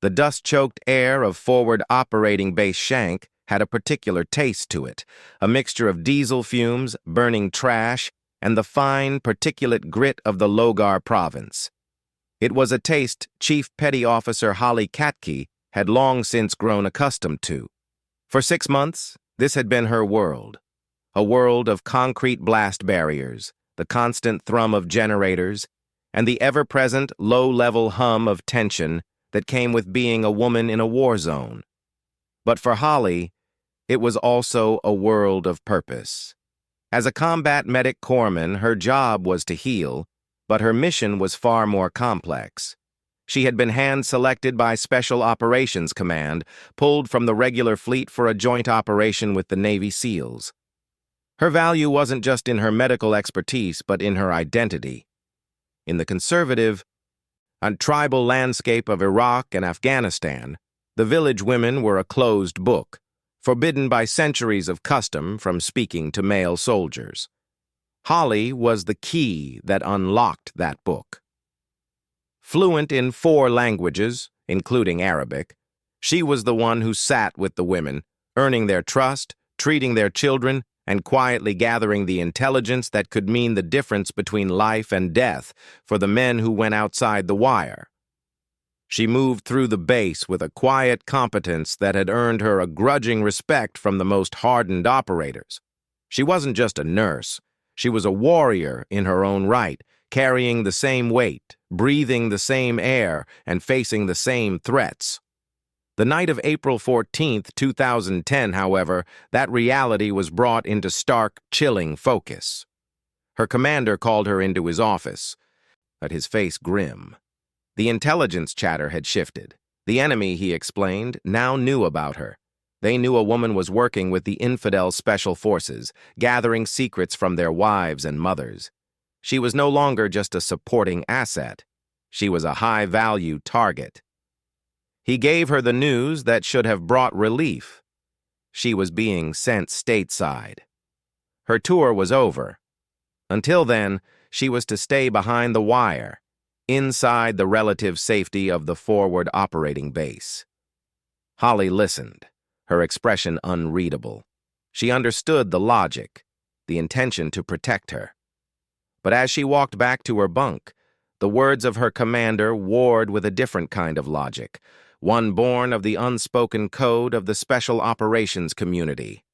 The dust-choked air of forward operating base Shank had a particular taste to it, a mixture of diesel fumes, burning trash, and the fine, particulate grit of the Logar province. It was a taste Chief Petty Officer Holly Katke had long since grown accustomed to. For 6 months, this had been her world. A world of concrete blast barriers, the constant thrum of generators, and the ever-present low-level hum of tension that came with being a woman in a war zone. But for Holly, it was also a world of purpose. As a combat medic corpsman, her job was to heal, but her mission was far more complex. She had been hand-selected by Special Operations Command, pulled from the regular fleet for a joint operation with the Navy SEALs. Her value wasn't just in her medical expertise, but in her identity. In the conservative and tribal landscape of Iraq and Afghanistan, the village women were a closed book, forbidden by centuries of custom from speaking to male soldiers. Holly was the key that unlocked that book. Fluent in 4 languages, including Arabic, she was the one who sat with the women, earning their trust, treating their children, and quietly gathering the intelligence that could mean the difference between life and death for the men who went outside the wire. She moved through the base with a quiet competence that had earned her a grudging respect from the most hardened operators. She wasn't just a nurse. She was a warrior in her own right, carrying the same weight, breathing the same air, and facing the same threats. The night of April 14, 2010, however, that reality was brought into stark, chilling focus. Her commander called her into his office, but his face grim. The intelligence chatter had shifted. The enemy, he explained, now knew about her. They knew a woman was working with the infidel special forces, gathering secrets from their wives and mothers. She was no longer just a supporting asset. She was a high-value target. He gave her the news that should have brought relief. She was being sent stateside. Her tour was over. Until then, she was to stay behind the wire, inside the relative safety of the forward operating base. Holly listened, her expression unreadable. She understood the logic, the intention to protect her. But as she walked back to her bunk, the words of her commander warred with a different kind of logic, one born of the unspoken code of the Special Operations community.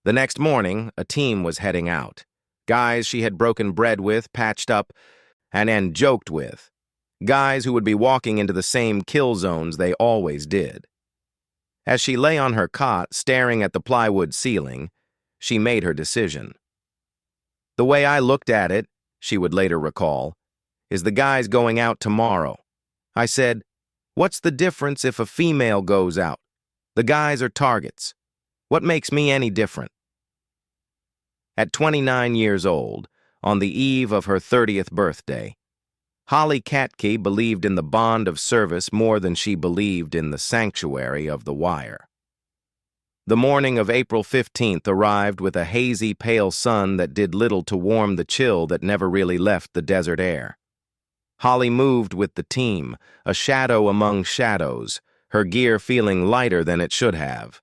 The next morning, a team was heading out. Guys she had broken bread with, patched up, and joked with. Guys who would be walking into the same kill zones they always did. As she lay on her cot, staring at the plywood ceiling, she made her decision. The way I looked at it, she would later recall, is the guys going out tomorrow. I said, what's the difference if a female goes out? The guys are targets. What makes me any different? At 29 years old, on the eve of her 30th birthday, Holly Katke believed in the bond of service more than she believed in the sanctuary of the wire. The morning of April 15th arrived with a hazy, pale sun that did little to warm the chill that never really left the desert air. Holly moved with the team, a shadow among shadows, her gear feeling lighter than it should have.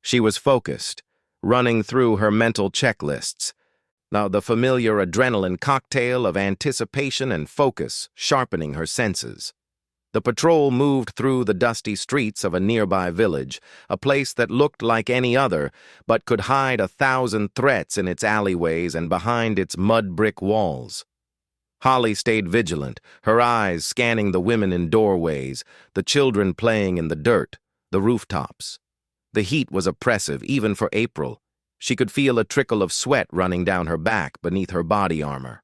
She was focused, running through her mental checklists, now the familiar adrenaline cocktail of anticipation and focus sharpening her senses. The patrol moved through the dusty streets of a nearby village, a place that looked like any other, but could hide 1,000 threats in its alleyways and behind its mud-brick walls. Holly stayed vigilant, her eyes scanning the women in doorways, the children playing in the dirt, the rooftops. The heat was oppressive, even for April. She could feel a trickle of sweat running down her back beneath her body armor.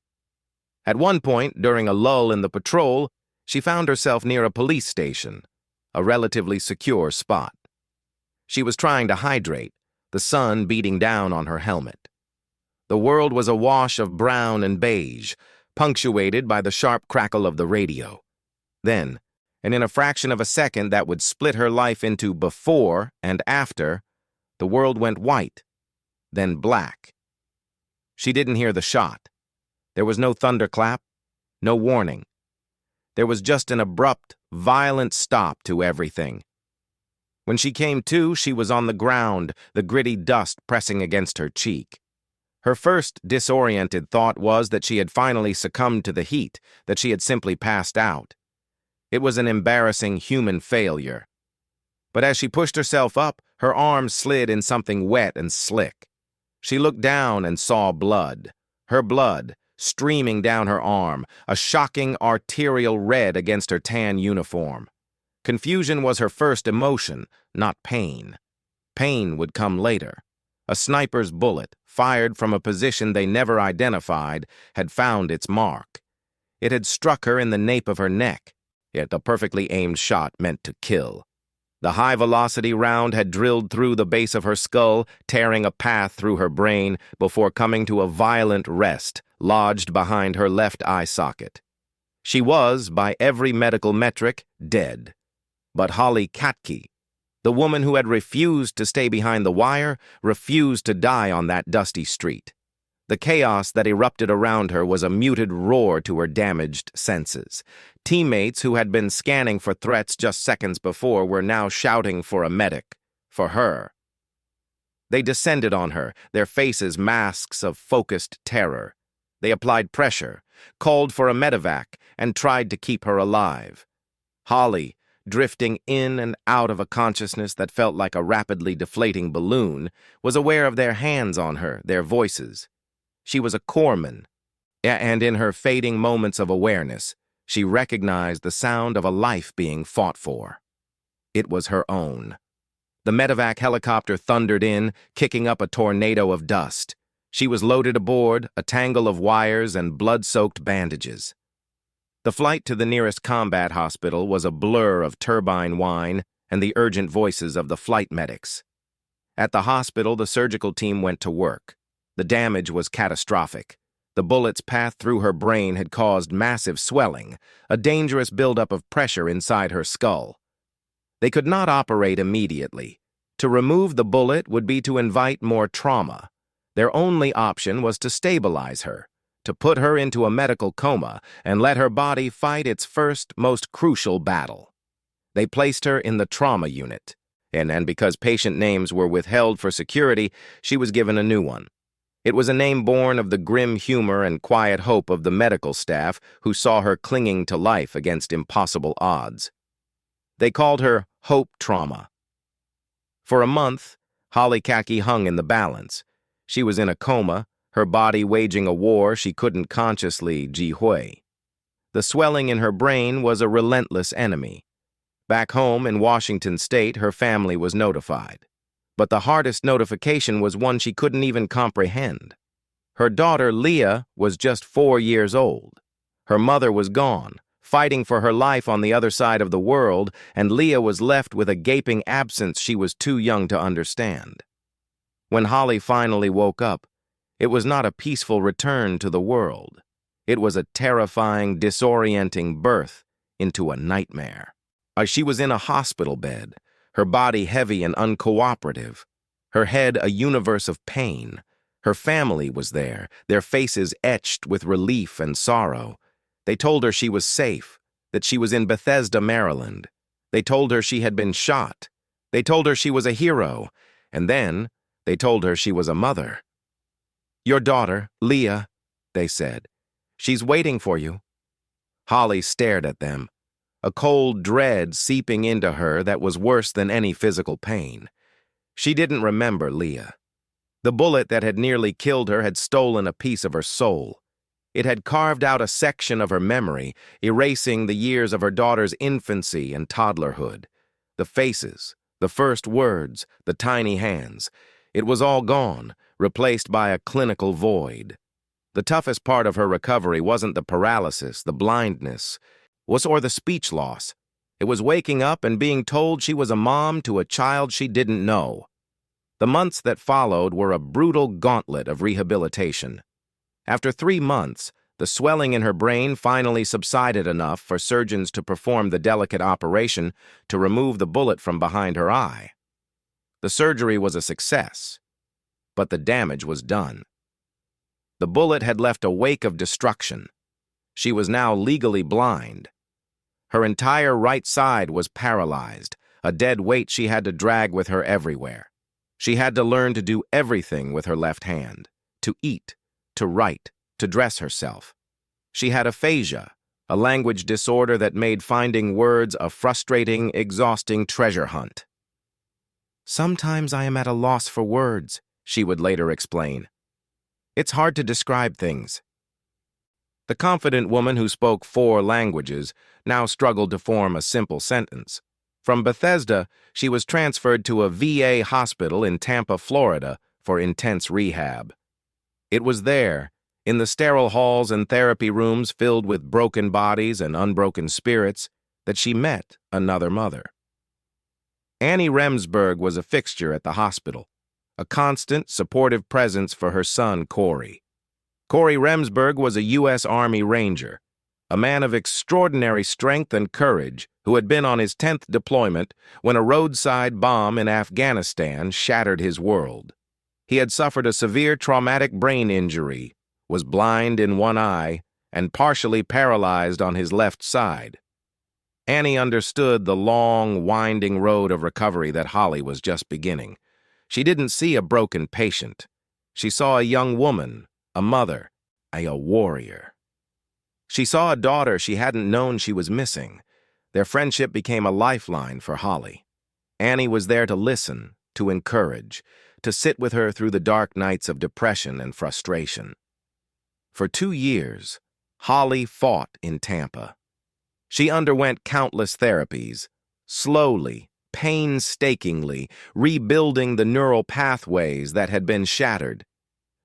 At one point, during a lull in the patrol, she found herself near a police station, a relatively secure spot. She was trying to hydrate, the sun beating down on her helmet. The world was a wash of brown and beige, punctuated by the sharp crackle of the radio. Then, and in a fraction of a second that would split her life into before and after, the world went white, then black. She didn't hear the shot. There was no thunderclap, no warning. There was just an abrupt, violent stop to everything. When she came to, she was on the ground, the gritty dust pressing against her cheek. Her first disoriented thought was that she had finally succumbed to the heat, that she had simply passed out. It was an embarrassing human failure. But as she pushed herself up, her arms slid in something wet and slick. She looked down and saw blood. Her blood, streaming down her arm, a shocking arterial red against her tan uniform. Confusion was her first emotion, not pain. Pain would come later. A sniper's bullet, fired from a position they never identified, had found its mark. It had struck her in the nape of her neck, yet the perfectly aimed shot meant to kill. The high-velocity round had drilled through the base of her skull, tearing a path through her brain before coming to a violent rest, lodged behind her left eye socket. She was, by every medical metric, dead. But Holly Katke, the woman who had refused to stay behind the wire, refused to die on that dusty street. The chaos that erupted around her was a muted roar to her damaged senses. Teammates who had been scanning for threats just seconds before were now shouting for a medic, for her. They descended on her, their faces masks of focused terror. They applied pressure, called for a medevac, and tried to keep her alive. Holly, drifting in and out of a consciousness that felt like a rapidly deflating balloon, was aware of their hands on her, their voices. She was a corpsman, and in her fading moments of awareness, she recognized the sound of a life being fought for. It was her own. The medevac helicopter thundered in, kicking up a tornado of dust. She was loaded aboard, a tangle of wires and blood-soaked bandages. The flight to the nearest combat hospital was a blur of turbine whine and the urgent voices of the flight medics. At the hospital, the surgical team went to work. The damage was catastrophic. The bullet's path through her brain had caused massive swelling, a dangerous buildup of pressure inside her skull. They could not operate immediately. To remove the bullet would be to invite more trauma. Their only option was to stabilize her, to put her into a medical coma and let her body fight its first, most crucial battle. They placed her in the trauma unit, and because patient names were withheld for security, she was given a new one. It was a name born of the grim humor and quiet hope of the medical staff who saw her clinging to life against impossible odds. They called her Hope Trauma. For a month, Holly Katke hung in the balance. She was in a coma, her body waging a war she couldn't consciously jihui. The swelling in her brain was a relentless enemy. Back home in Washington State, her family was notified. But the hardest notification was one she couldn't even comprehend. Her daughter, Leah, was just 4 years old. Her mother was gone, fighting for her life on the other side of the world, and Leah was left with a gaping absence she was too young to understand. When Holly finally woke up, it was not a peaceful return to the world. It was a terrifying, disorienting birth into a nightmare. She was in a hospital bed, her body heavy and uncooperative, her head a universe of pain. Her family was there, their faces etched with relief and sorrow. They told her she was safe, that she was in Bethesda, Maryland. They told her she had been shot. They told her she was a hero. And then they told her she was a mother. "Your daughter, Leah," they said. "She's waiting for you." Holly stared at them, a cold dread seeping into her that was worse than any physical pain. She didn't remember Leah. The bullet that had nearly killed her had stolen a piece of her soul. It had carved out a section of her memory, erasing the years of her daughter's infancy and toddlerhood. The faces, the first words, the tiny hands. It was all gone, replaced by a clinical void. The toughest part of her recovery wasn't the paralysis, the blindness, or the speech loss. It was waking up and being told she was a mom to a child she didn't know. The months that followed were a brutal gauntlet of rehabilitation. After 3 months, the swelling in her brain finally subsided enough for surgeons to perform the delicate operation to remove the bullet from behind her eye. The surgery was a success, but the damage was done. The bullet had left a wake of destruction. She was now legally blind. Her entire right side was paralyzed, a dead weight she had to drag with her everywhere. She had to learn to do everything with her left hand, to eat, to write, to dress herself. She had aphasia, a language disorder that made finding words a frustrating, exhausting treasure hunt. "Sometimes I am at a loss for words," she would later explain. "It's hard to describe things." The confident woman who spoke 4 languages now struggled to form a simple sentence. From Bethesda, she was transferred to a VA hospital in Tampa, Florida, for intense rehab. It was there, in the sterile halls and therapy rooms filled with broken bodies and unbroken spirits, that she met another mother. Annie Remsburg was a fixture at the hospital, a constant, supportive presence for her son, Corey. Corey Remsburg was a U.S. Army Ranger, a man of extraordinary strength and courage who had been on his 10th deployment when a roadside bomb in Afghanistan shattered his world. He had suffered a severe traumatic brain injury, was blind in one eye, and partially paralyzed on his left side. Annie understood the long, winding road of recovery that Holly was just beginning. She didn't see a broken patient. She saw a young woman, a mother, a warrior. She saw a daughter she hadn't known she was missing. Their friendship became a lifeline for Holly. Annie was there to listen, to encourage, to sit with her through the dark nights of depression and frustration. For 2 years, Holly fought in Tampa. She underwent countless therapies, slowly, painstakingly, rebuilding the neural pathways that had been shattered.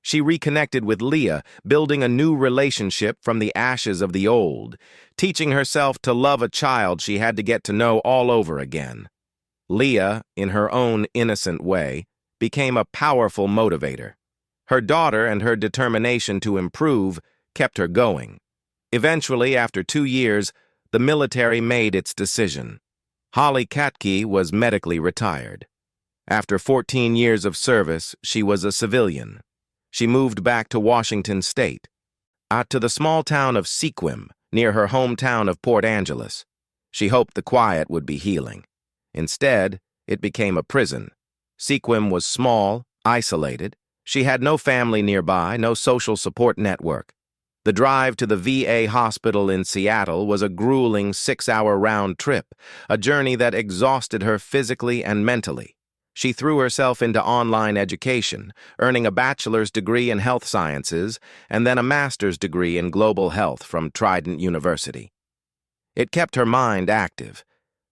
She reconnected with Leah, building a new relationship from the ashes of the old, teaching herself to love a child she had to get to know all over again. Leah, in her own innocent way, became a powerful motivator. Her daughter and her determination to improve kept her going. Eventually, after 2 years, the military made its decision. Holly Katke was medically retired. After 14 years of service, she was a civilian. She moved back to Washington State, to the small town of Sequim, near her hometown of Port Angeles. She hoped the quiet would be healing. Instead, it became a prison. Sequim was small, isolated. She had no family nearby, no social support network. The drive to the VA hospital in Seattle was a grueling 6-hour round trip, a journey that exhausted her physically and mentally. She threw herself into online education, earning a bachelor's degree in health sciences and then a master's degree in global health from Trident University. It kept her mind active,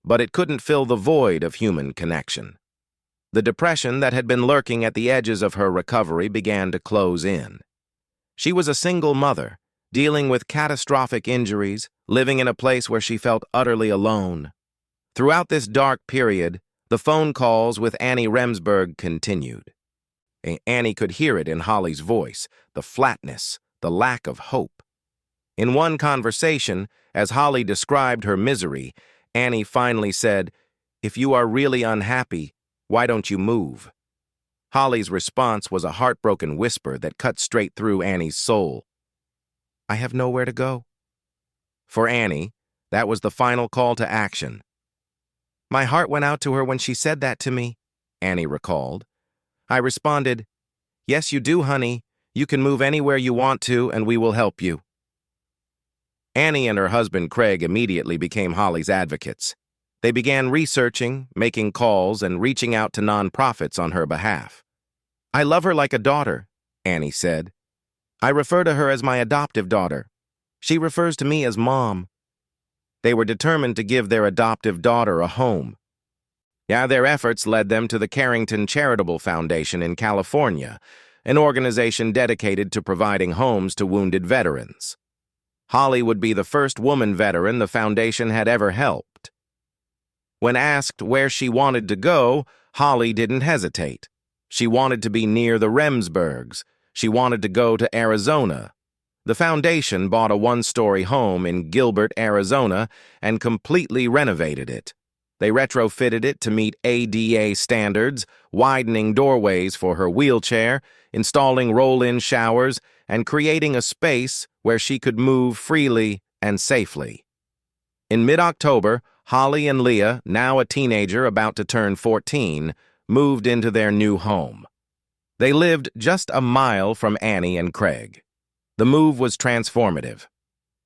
but it couldn't fill the void of human connection. The depression that had been lurking at the edges of her recovery began to close in. She was a single mother, dealing with catastrophic injuries, living in a place where she felt utterly alone. Throughout this dark period, the phone calls with Annie Remsburg continued. Annie could hear it in Holly's voice, the flatness, the lack of hope. In one conversation, as Holly described her misery, Annie finally said, "If you are really unhappy, why don't you move?" Holly's response was a heartbroken whisper that cut straight through Annie's soul. "I have nowhere to go." For Annie, that was the final call to action. "My heart went out to her when she said that to me," Annie recalled. "I responded, 'Yes, you do, honey. You can move anywhere you want to, and we will help you.'" Annie and her husband Craig immediately became Holly's advocates. They began researching, making calls, and reaching out to nonprofits on her behalf. "I love her like a daughter," Annie said. "I refer to her as my adoptive daughter. She refers to me as Mom." They were determined to give their adoptive daughter a home. Their efforts led them to the Carrington Charitable Foundation in California, an organization dedicated to providing homes to wounded veterans. Holly would be the first woman veteran the foundation had ever helped. When asked where she wanted to go, Holly didn't hesitate. She wanted to be near the Remsburgs. She wanted to go to Arizona. The foundation bought a 1-story home in Gilbert, Arizona, and completely renovated it. They retrofitted it to meet ADA standards, widening doorways for her wheelchair, installing roll-in showers, and creating a space where she could move freely and safely. In mid-October, Holly and Leah, now a teenager about to turn 14, moved into their new home. They lived just a mile from Annie and Craig. The move was transformative.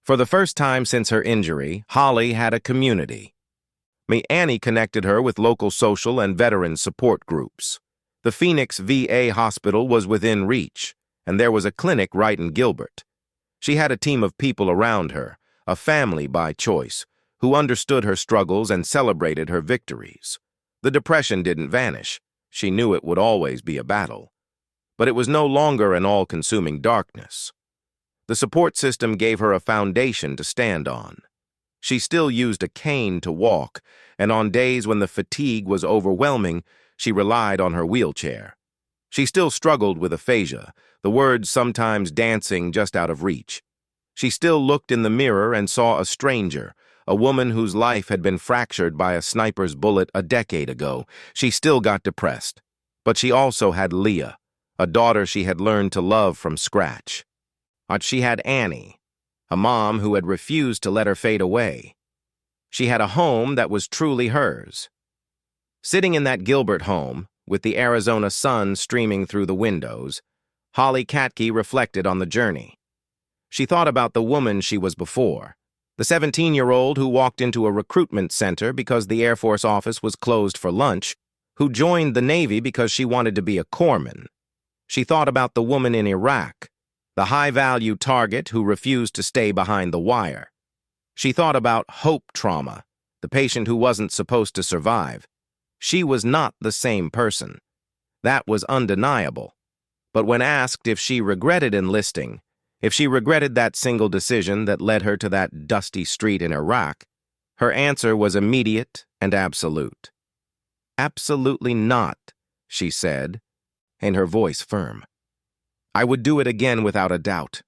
For the first time since her injury, Holly had a community. Annie connected her with local social and veteran support groups. The Phoenix VA hospital was within reach, and there was a clinic right in Gilbert. She had a team of people around her, a family by choice, who understood her struggles and celebrated her victories. The depression didn't vanish. She knew it would always be a battle. But it was no longer an all-consuming darkness. The support system gave her a foundation to stand on. She still used a cane to walk, and on days when the fatigue was overwhelming, she relied on her wheelchair. She still struggled with aphasia, the words sometimes dancing just out of reach. She still looked in the mirror and saw a stranger, a woman whose life had been fractured by a sniper's bullet a decade ago. She still got depressed. But she also had Leah, a daughter she had learned to love from scratch. But she had Annie, a mom who had refused to let her fade away. She had a home that was truly hers. Sitting in that Gilbert home, with the Arizona sun streaming through the windows, Holly Katke reflected on the journey. She thought about the woman she was before, the 17-year-old who walked into a recruitment center because the Air Force office was closed for lunch, who joined the Navy because she wanted to be a corpsman. She thought about the woman in Iraq, the high-value target who refused to stay behind the wire. She thought about hope trauma, the patient who wasn't supposed to survive. She was not the same person. That was undeniable. But when asked if she regretted enlisting, if she regretted that single decision that led her to that dusty street in Iraq, her answer was immediate and absolute. "Absolutely not," she said, and her voice firm. "I would do it again without a doubt."